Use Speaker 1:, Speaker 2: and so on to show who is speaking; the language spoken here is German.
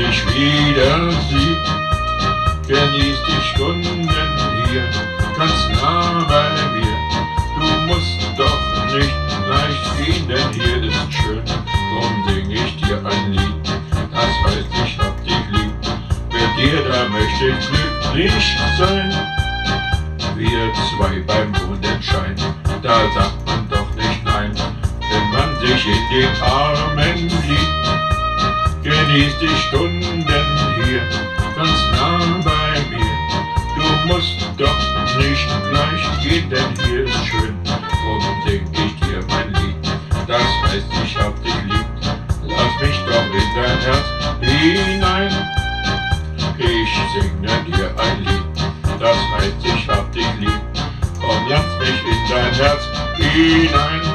Speaker 1: dich wieder sieht. Genieß die Stunden hier, ganz nah bei mir. Du musst doch nicht gleich gehen, denn hier ist schön. Drum sing ich dir ein Lied, das heißt, ich hab dich lieb. Mit dir, da möchte ich glücklich sein. Wir zwei beim Mondenschein, da sagt man doch nicht nein, wenn man sich in den Armen liebt. Genieß die Stunden hier, ganz nah bei mir. Du musst doch nicht gleich gehen, denn hier ist schön. Drum sing ich dir mein Lied, das heißt, ich hab dich lieb. Lass mich doch in dein Herz hinein. Ich singe dir ein Lied, das heißt, ich hab dich lieb. Komm, lass mich in dein Herz hinein.